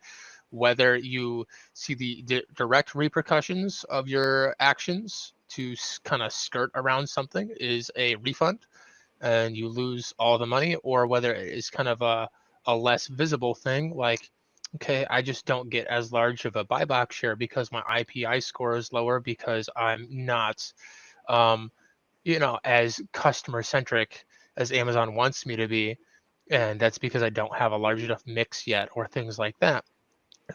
whether you see the direct repercussions of your actions to kind of skirt around something is a refund and you lose all the money, or whether it is kind of a less visible thing, like, okay, I just don't get as large of a buy box share because my IPI score is lower because I'm not um, as customer centric as Amazon wants me to be. And that's because I don't have a large enough mix yet, or things like that.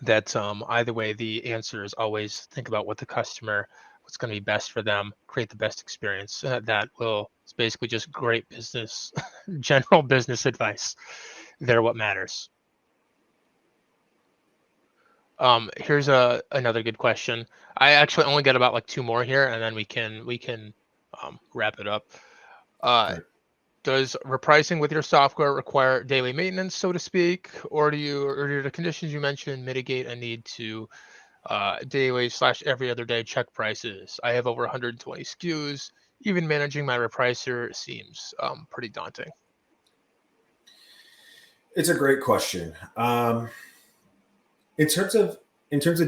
That's either way, the answer is always think about what the customer, what's going to be best for them, create the best experience. That will, it's basically just great business, general business advice. They're what matters. Here's another good question. I actually only got about like two more here, and then we can wrap it up. Uh, Right. Does repricing with your software require daily maintenance, so to speak, or do the conditions you mentioned mitigate a need to daily/every other day check prices? I have over 120 SKUs. Even managing my repricer seems pretty daunting. It's a great question. In terms of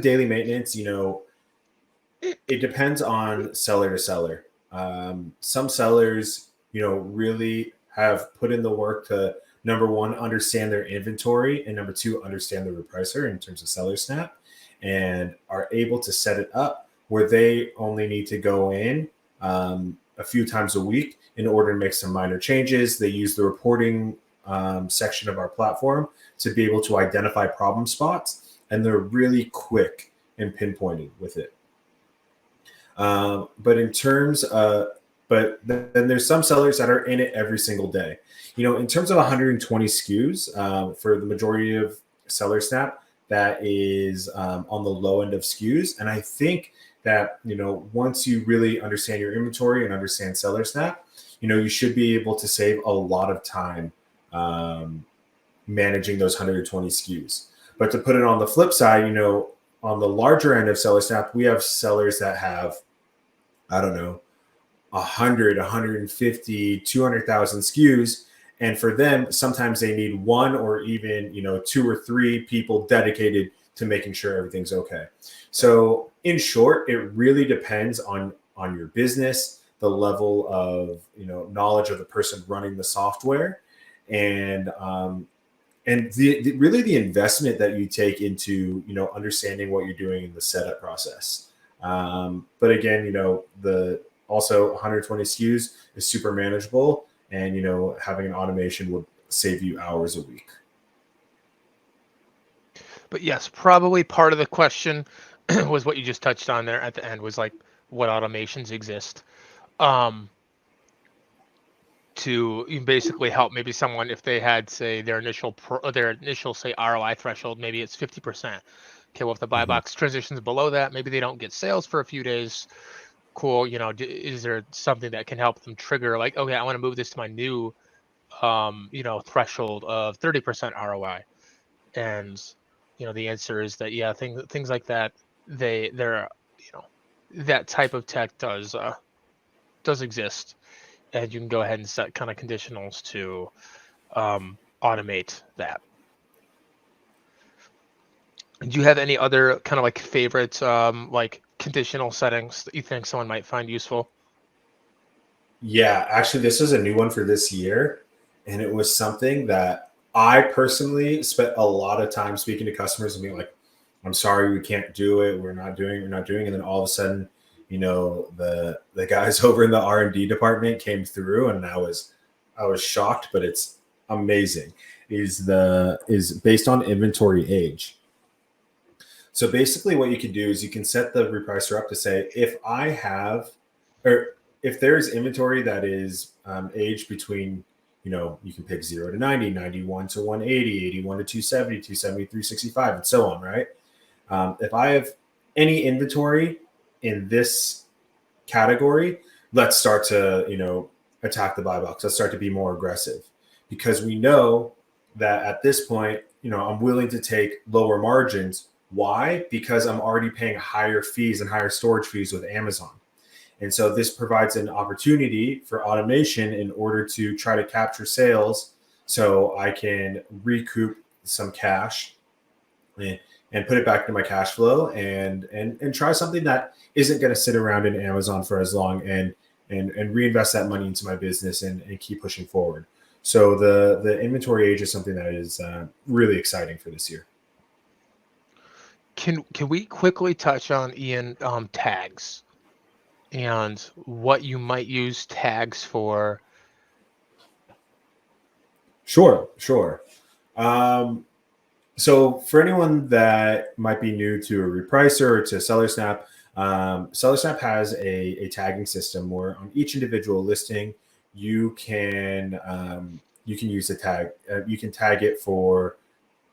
daily maintenance, it depends on seller to seller. Some sellers, really have put in the work to, number one, understand their inventory, and number two, understand the repricer in terms of seller snap, and are able to set it up where they only need to go in a few times a week in order to make some minor changes. They use the reporting section of our platform to be able to identify problem spots, and they're really quick and pinpointed with it. But in terms of, but then there's some sellers that are in it every single day. In terms of 120 SKUs, for the majority of Seller Snap, that is on the low end of SKUs. And I think that, once you really understand your inventory and understand Seller Snap, you should be able to save a lot of time managing those 120 SKUs. But to put it on the flip side, on the larger end of Seller Snap, we have sellers that have, I don't know, 100, 150, 200,000 SKUs. And for them, sometimes they need one or even, two or three people dedicated to making sure everything's okay. So in short, it really depends on your business, the level of, knowledge of the person running the software, and really the investment that you take into, understanding what you're doing in the setup process. But again, also 120 SKUs is super manageable, and having an automation would save you hours a week. But yes, probably part of the question was what you just touched on there at the end, was like what automations exist um, to basically help maybe someone if they had, say, their initial say ROI threshold, maybe it's 50%. Okay, well, if the buy Mhm. box transitions below that, maybe they don't get sales for a few days. Cool, is there something that can help them trigger, like, okay, I want to move this to my new threshold of 30% ROI? And the answer is that, yeah, things like that, they're that type of tech does exist, and you can go ahead and set kind of conditionals to automate that. Do you have any other kind of like favorite like conditional settings that you think someone might find useful? Yeah, actually, this is a new one for this year, and it was something that I personally spent a lot of time speaking to customers and being like, "I'm sorry, we can't do it. We're not doing." And then all of a sudden, the guys over in the R&D department came through, and I was shocked, but it's amazing. Is based on inventory age. So basically, what you can do is you can set the repricer up to say, if I have, or if there's inventory that is aged between, you can pick 0 to 90, 91 to 180, 81 to 270, 270, 365, and so on, right? If I have any inventory in this category, let's start to, attack the buy box. Let's start to be more aggressive, because we know that at this point, I'm willing to take lower margins. Why? Because I'm already paying higher fees and higher storage fees with Amazon. And so this provides an opportunity for automation in order to try to capture sales, so I can recoup some cash and, and put it back into my cash flow, and try something that isn't going to sit around in Amazon for as long, and reinvest that money into my business, and keep pushing forward. So the inventory age is something that is really exciting for this year. Can we quickly touch on, Ian, tags and what you might use tags for? Sure, sure. Um, So for anyone that might be new to a repricer or to SellerSnap, SellerSnap has a tagging system where on each individual listing, you can use a tag. You can tag it for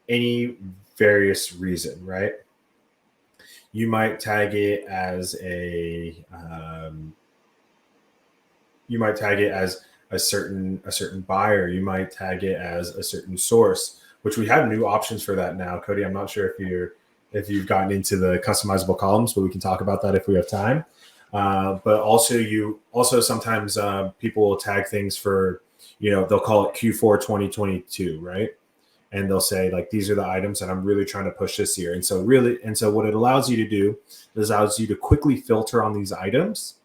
any various reason, right? You might tag it as a certain buyer. You might tag it as a certain source, which we have new options for that now. Cody, I'm not sure if you've gotten into the customizable columns, but we can talk about that if we have time. But also sometimes people will tag things for, they'll call it Q4 2022, right? And they'll say, like, these are the items that I'm really trying to push this year. And so what it allows you to do is allows you to quickly filter on these items,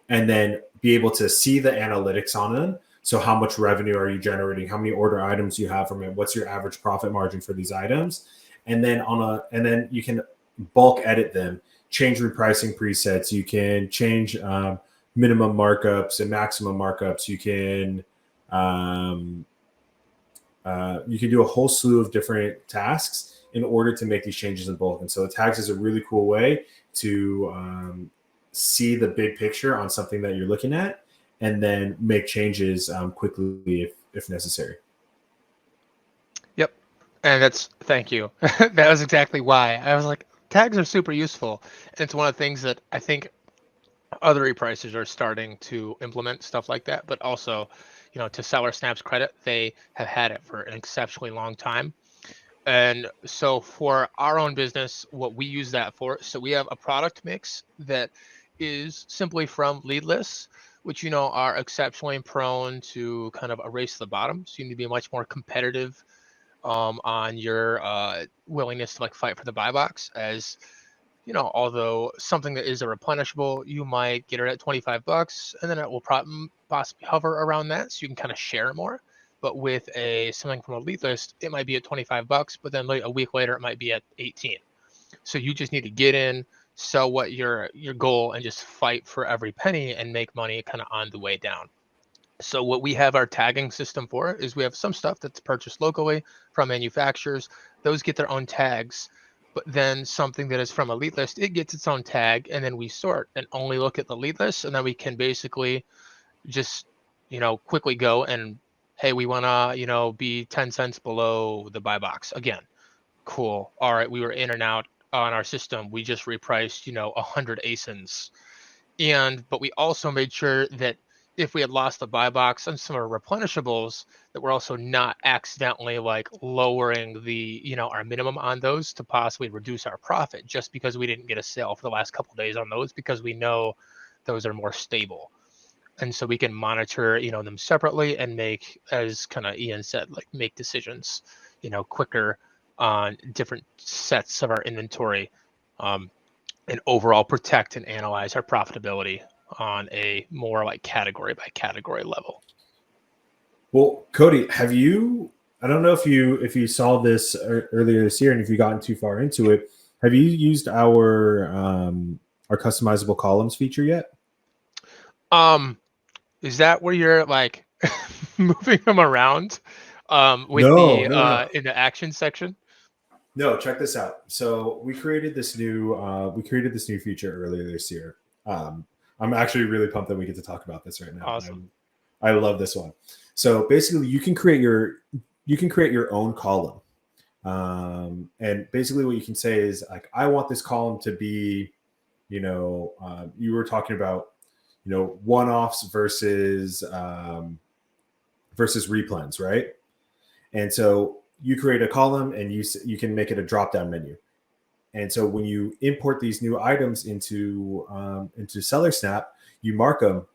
and then be able to see the analytics on them. So how much revenue are you generating? How many order items do you have from it? What's your average profit margin for these items? And then you can bulk edit them, change repricing presets. You can change minimum markups and maximum markups. You can do a whole slew of different tasks in order to make these changes in bulk. And so the tags is a really cool way to see the big picture on something that you're looking at, and then make changes quickly if necessary. Yep. And thank you. That was exactly why. I was like, tags are super useful. And it's one of the things that I think other repricers are starting to implement stuff like that. But also, to SellerSnap's credit, they have had it for an exceptionally long time. And so for our own business, what we use that for, so we have a product mix that is simply from lead lists, which are exceptionally prone to kind of a race to the bottom. So you need to be much more competitive on your willingness to like fight for the buy box. As although something that is a replenishable, you might get it at $25, and then it will possibly hover around that, so you can kind of share more. But with something from a lead list, it might be at $25, but then like a week later it might be at 18. So you just need to get in, sell what your goal and just fight for every penny and make money kind of on the way down. So what we have our tagging system for is we have some stuff that's purchased locally from manufacturers. Those get their own tags. But then something that is from a lead list, it gets its own tag, and then we sort and only look at the lead list, and then we can basically just, quickly go and, hey, we want to, be 10 cents below the buy box again. Cool. All right, we were in and out on our system. We just repriced, 100 ASINs. But we also made sure that if we had lost the buy box on some of our replenishables, that we're also not accidentally like lowering the, our minimum on those to possibly reduce our profit just because we didn't get a sale for the last couple of days on those, because we know those are more stable. And so we can monitor, them separately and make, as kind of Ian said, like make decisions, quicker on different sets of our inventory. And overall protect and analyze our profitability on a more like category by category level. Well, Cody, have you? I don't know if you saw this earlier this year, and if you gotten too far into it, have you used our customizable columns feature yet? Is that where you're like moving them around with No, the no, no, no. in the action section? No, check this out. So we created this new feature earlier this year. I'm actually really pumped that we get to talk about this right now. Awesome. I love this one. So basically, you can create your own column, and basically what you can say is like, I want this column to be, you were talking about, one offs versus replens, right? And so you create a column and you can make it a drop down menu. And so when you import these new items into SellerSnap, you mark them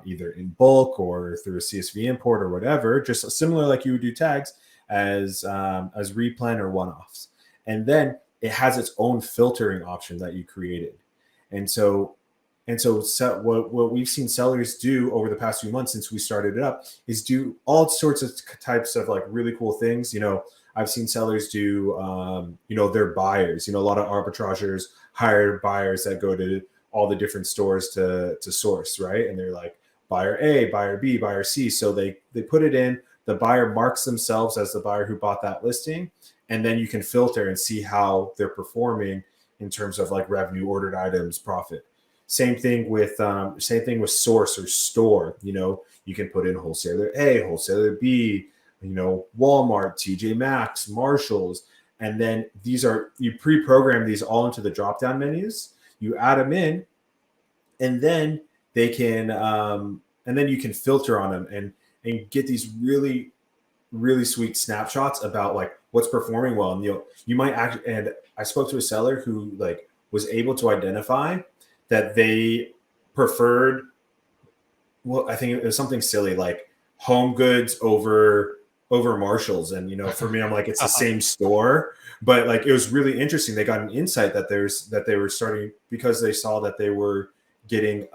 either in bulk or through a CSV import or whatever, just similar like you would do tags as replen or one offs. And then it has its own filtering option that you created. And so what we've seen sellers do over the past few months since we started it up is do all sorts of types of like really cool things. I've seen sellers do, their buyers. A lot of arbitrageurs hire buyers that go to all the different stores to source, right? And they're like buyer A, buyer B, buyer C. So they put it in. The buyer marks themselves as the buyer who bought that listing, and then you can filter and see how they're performing in terms of like revenue, ordered items, profit. Same thing with source or store. You can put in wholesaler A, wholesaler B, Walmart, TJ Maxx, Marshalls, and then you pre-program these all into the drop-down menus. You add them in, and then they can and then you can filter on them and get these really really sweet snapshots about like what's performing well. And you might act. And I spoke to a seller who like was able to identify that they preferred, well, I think it was something silly like Home Goods over Marshalls. And for me, I'm like, it's the same store, but like it was really interesting. They got an insight that they were starting, because they saw that they were getting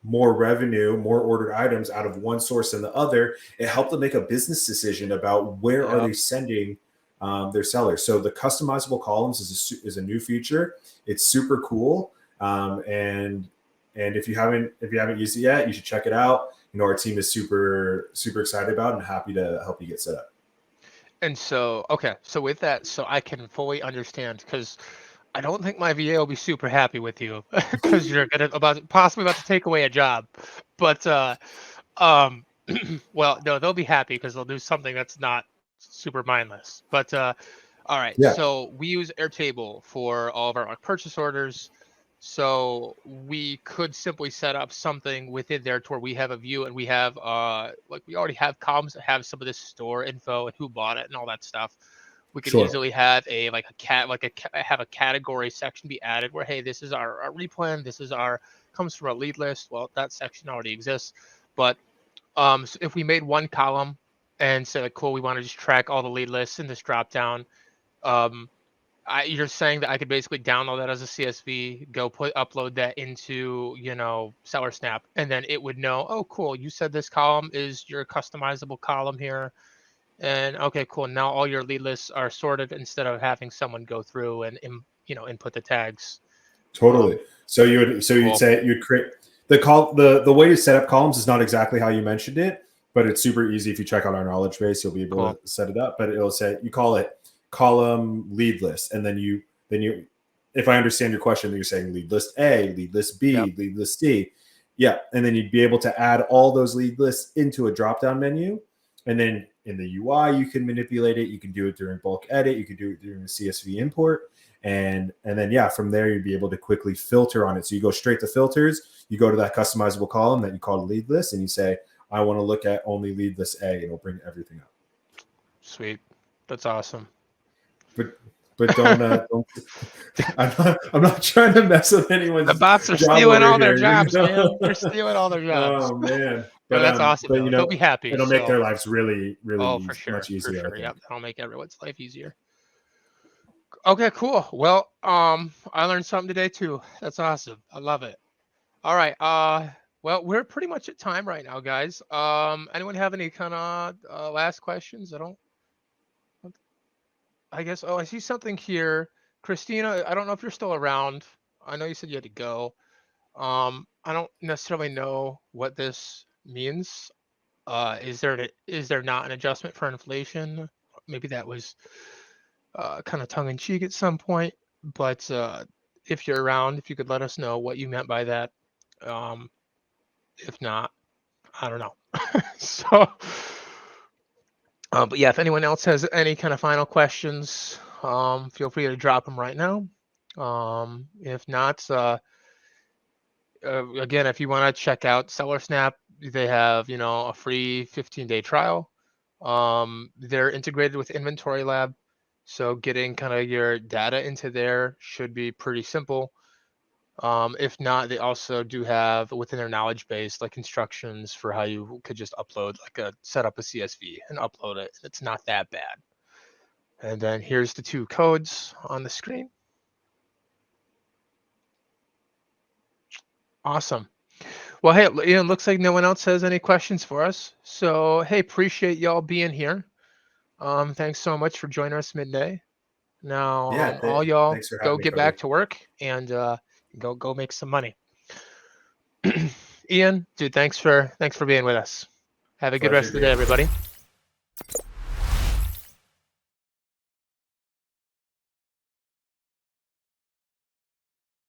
more revenue, more ordered items out of one source than the other. It helped them make a business decision about where are they sending their sellers. So the customizable columns is a new feature. It's super cool. And if you haven't used it yet, you should check it out. Our team is super excited about it and happy to help you get set up. And so, okay, so with that, so I can fully understand, because I don't think my VA will be super happy with you because you're possibly about to take away a job. But well, no, they'll be happy because they'll do something that's not super mindless. But all right, Yeah, so we use Airtable for all of our like, purchase orders. So we could simply set up something within there to where we have a view, and we have like we already have columns that have some of this store info and who bought it and all that stuff. We could sure. easily have have a category section be added where, hey, this is our replan, this is our comes from a lead list. Well, that section already exists, but so if we made one column and said, like, cool, we want to just track all the lead lists in this drop down, um, you're saying that I could basically download that as a CSV, upload that into, SellerSnap, and then it would know, oh, cool, you said this column is your customizable column here. And okay, cool. Now all your lead lists are sorted instead of having someone go through and input the tags. Totally. So you'd Cool. say you'd create the way to set up columns is not exactly how you mentioned it, but it's super easy. If you check out our knowledge base, you'll be able Cool. to set it up. But it'll say you call it column lead list, and then you if I understand your question, you're saying lead list A, lead list B, Yep. lead list C. Yeah, and then you'd be able to add all those lead lists into a drop down menu, and then in the UI you can manipulate it. You can do it during bulk edit. You can do it during the CSV import. And then yeah, from there you'd be able to quickly filter on it. So you go straight to filters, you go to that customizable column that you call a lead list, and you say, I want to look at only lead list A, and it'll bring everything up. Sweet. That's awesome. But don't I'm not trying to mess with anyone's The bots are job stealing over all their here. jobs, man. They're stealing all their jobs. Oh man. But that's awesome. But They'll be happy. it'll make So, their lives really, really for sure, much easier, I think. Yep, that'll make everyone's life easier. Okay, cool. Well, I learned something today too. That's awesome. I love it. All right. Well, we're pretty much at time right now, guys. Anyone have any kind of last questions? I guess. Oh, I see something here, Christina. I don't know if you're still around. I know you said you had to go. I don't necessarily know what this means. Is there not an adjustment for inflation? Maybe that was kind of tongue in cheek at some point. But if you're around, if you could let us know what you meant by that. If not, I don't know. So, but yeah, if anyone else has any kind of final questions, feel free to drop them right now. If not, again, if you want to check out SellerSnap, they have a free 15-day trial. They're integrated with Inventory Lab, so getting kind of your data into there should be pretty simple. If not, they also do have within their knowledge base like instructions for how you could just upload set up a CSV and upload it. It's not that bad. And then here's the two codes on the screen. Awesome. Well, hey, it looks like no one else has any questions for us. So, hey, appreciate y'all being here. Thanks so much for joining us midday. Now, Yeah, all y'all thanks for go having me, get Cody. back to work and go make some money. Ian, dude, thanks for being with us. Have a good rest of the day, everybody.